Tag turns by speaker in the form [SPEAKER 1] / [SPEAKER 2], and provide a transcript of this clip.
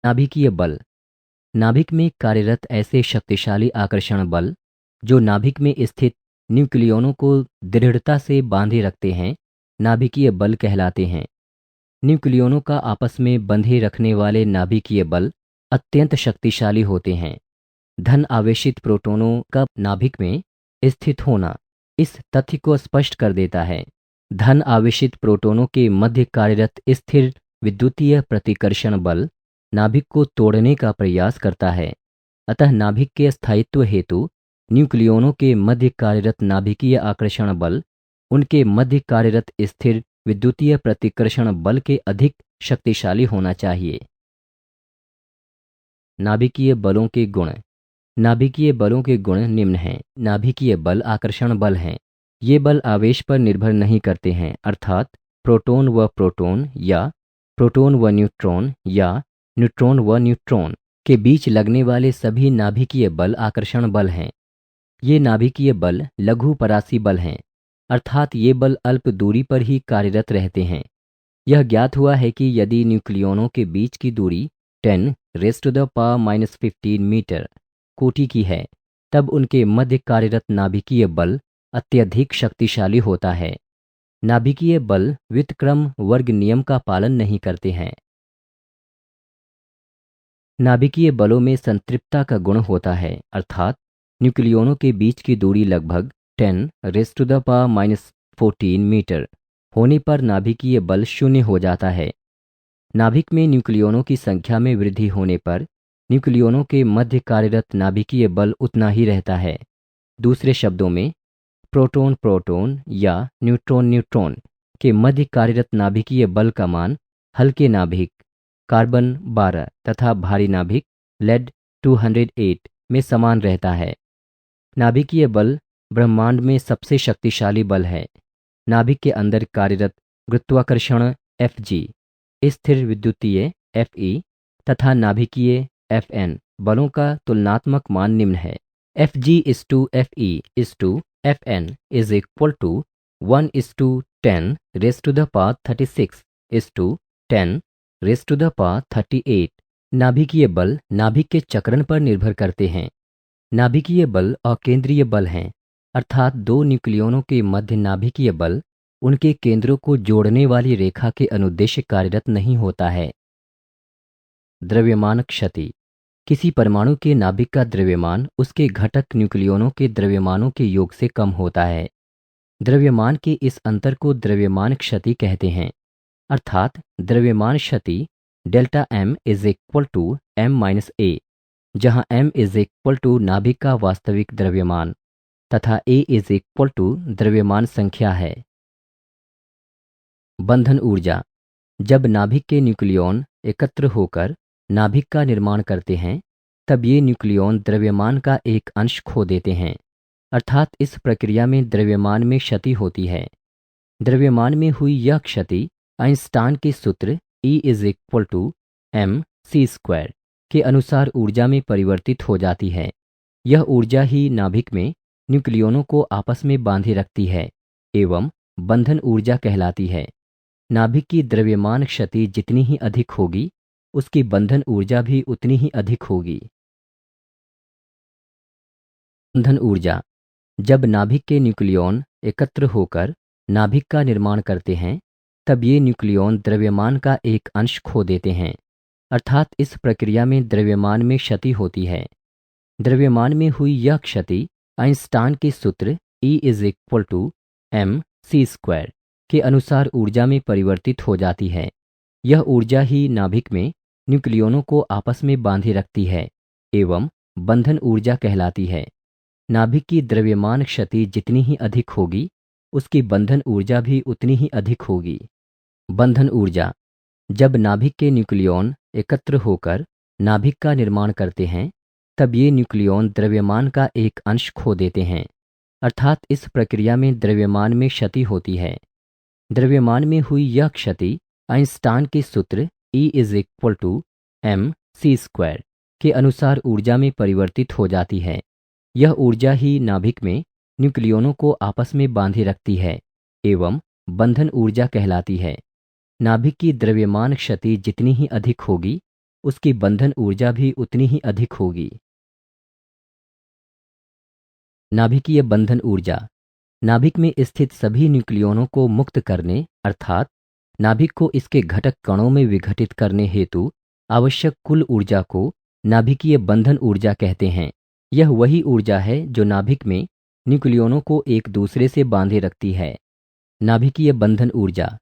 [SPEAKER 1] नाभिकीय बल। नाभिक में कार्यरत ऐसे शक्तिशाली आकर्षण बल जो नाभिक में स्थित न्यूक्लियोनों को दृढ़ता से बांधे रखते हैं, नाभिकीय बल कहलाते हैं। न्यूक्लियोनों का आपस में बंधे रखने वाले नाभिकीय बल अत्यंत शक्तिशाली होते हैं। धन आवेशित प्रोटॉनों का नाभिक में स्थित होना इस तथ्य को स्पष्ट कर देता है। धन आवेशित प्रोटॉनों के मध्य कार्यरत स्थिर विद्युतीय प्रतिकर्षण बल नाभिक को तोड़ने का प्रयास करता है। अतः नाभिक के स्थायित्व हेतु न्यूक्लियोनों के मध्य कार्यरत नाभिकीय आकर्षण बल उनके मध्य कार्यरत स्थिर विद्युतीय प्रतिकर्षण बल के अधिक शक्तिशाली होना चाहिए। नाभिकीय बलों के गुण। नाभिकीय बलों के गुण निम्न हैं। नाभिकीय बल आकर्षण बल हैं। ये बल आवेश पर निर्भर नहीं करते हैं, अर्थात प्रोटॉन व प्रोटॉन या प्रोटॉन व न्यूट्रॉन या न्यूट्रॉन व न्यूट्रॉन के बीच लगने वाले सभी नाभिकीय बल आकर्षण बल हैं। ये नाभिकीय बल लघु परासी बल हैं, अर्थात ये बल अल्प दूरी पर ही कार्यरत रहते हैं। यह ज्ञात हुआ है कि यदि न्यूक्लियोनों के बीच की दूरी 10⁻⁻15 मीटर कोटि की है, तब उनके मध्य कार्यरत नाभिकीय बल अत्यधिक शक्तिशाली होता है। नाभिकीय बल व्युत्क्रम वर्ग नियम का पालन नहीं करते हैं। नाभिकीय बलों में संतृप्तता का गुण होता है, अर्थात न्यूक्लियोनों के बीच की दूरी लगभग 10⁻⁻14 मीटर होने पर नाभिकीय बल शून्य हो जाता है। नाभिक में न्यूक्लियोनों की संख्या में वृद्धि होने पर न्यूक्लियोनों के मध्य कार्यरत नाभिकीय बल उतना ही रहता है। दूसरे शब्दों में, प्रोटॉन प्रोटॉन या न्यूट्रॉन न्यूट्रॉन के मध्य कार्यरत नाभिकीय बल का मान हल्के नाभिक कार्बन 12 तथा भारी नाभिक लेड 208 में समान रहता है। नाभिकीय बल ब्रह्मांड में सबसे शक्तिशाली बल है। नाभिक के अंदर कार्यरत गुरुत्वाकर्षण Fg, स्थिर विद्युतीय Fe तथा नाभिकीय Fn बलों का तुलनात्मक मान निम्न है। Fg/Fe/Fn is equal to 1:10⁻⁻10⁻38। नाभिकीय बल नाभिक के चक्रण पर निर्भर करते हैं। नाभिकीय बल अकेंद्रीय बल हैं, अर्थात दो न्यूक्लियोनों के मध्य नाभिकीय बल उनके केंद्रों को जोड़ने वाली रेखा के अनुद्देश्य कार्यरत नहीं होता है। द्रव्यमान क्षति। किसी परमाणु के नाभिक का द्रव्यमान उसके घटक न्यूक्लियोनों के द्रव्यमानों के योग से कम होता है। द्रव्यमान के इस अंतर को द्रव्यमान क्षति कहते हैं, अर्थात द्रव्यमान क्षति डेल्टा m = m-a, जहाँ m = नाभिक का वास्तविक द्रव्यमान तथा a = द्रव्यमान संख्या है। बंधन ऊर्जा। जब नाभिक के न्यूक्लियॉन एकत्र होकर नाभिक का निर्माण करते हैं, तब ये न्यूक्लियॉन द्रव्यमान का एक अंश खो देते हैं, अर्थात इस प्रक्रिया में द्रव्यमान में क्षति होती है। द्रव्यमान में हुई यह क्षति आइंस्टाइन के सूत्र E = mc² के अनुसार ऊर्जा में परिवर्तित हो जाती है। यह ऊर्जा ही नाभिक में न्यूक्लियोनों को आपस में बांधे रखती है एवं बंधन ऊर्जा कहलाती है। नाभिक की द्रव्यमान क्षति जितनी ही अधिक होगी, उसकी बंधन ऊर्जा भी उतनी ही अधिक होगी। बंधन ऊर्जा। जब नाभिक के न्यूक्लियॉन एकत्र होकर नाभिक का निर्माण करते हैं, तब ये न्यूक्लियॉन द्रव्यमान का एक अंश खो देते हैं, अर्थात इस प्रक्रिया में द्रव्यमान में क्षति होती है। द्रव्यमान में हुई यह क्षति आइंस्टाइन के सूत्र E = mc² के अनुसार ऊर्जा में परिवर्तित हो जाती है। यह ऊर्जा ही नाभिक में न्यूक्लियोनों को आपस में बांधे रखती है एवं बंधन ऊर्जा कहलाती है। नाभिक की द्रव्यमान क्षति जितनी ही अधिक होगी, उसकी बंधन ऊर्जा भी उतनी ही अधिक होगी। बंधन ऊर्जा। जब नाभिक के न्यूक्लियॉन एकत्र होकर नाभिक का निर्माण करते हैं, तब ये न्यूक्लियॉन द्रव्यमान का एक अंश खो देते हैं, अर्थात इस प्रक्रिया में द्रव्यमान में क्षति होती है। द्रव्यमान में हुई यह क्षति आइंस्टाइन के सूत्र E = mc² के अनुसार ऊर्जा में परिवर्तित हो जाती है। यह ऊर्जा ही नाभिक में न्यूक्लियोनों को आपस में बांधे रखती है एवं बंधन ऊर्जा कहलाती है। नाभिक की द्रव्यमान क्षति जितनी ही अधिक होगी, उसकी बंधन ऊर्जा भी उतनी ही अधिक होगी। नाभिकीय बंधन ऊर्जा नाभिक में स्थित सभी न्यूक्लियनों को मुक्त करने अर्थात नाभिक को इसके घटक कणों में विघटित करने हेतु आवश्यक कुल ऊर्जा को नाभिकीय बंधन ऊर्जा कहते हैं। यह वही ऊर्जा है जो नाभिक में न्यूक्लियनों को एक दूसरे से बांधे रखती है। नाभिकीय बंधन ऊर्जा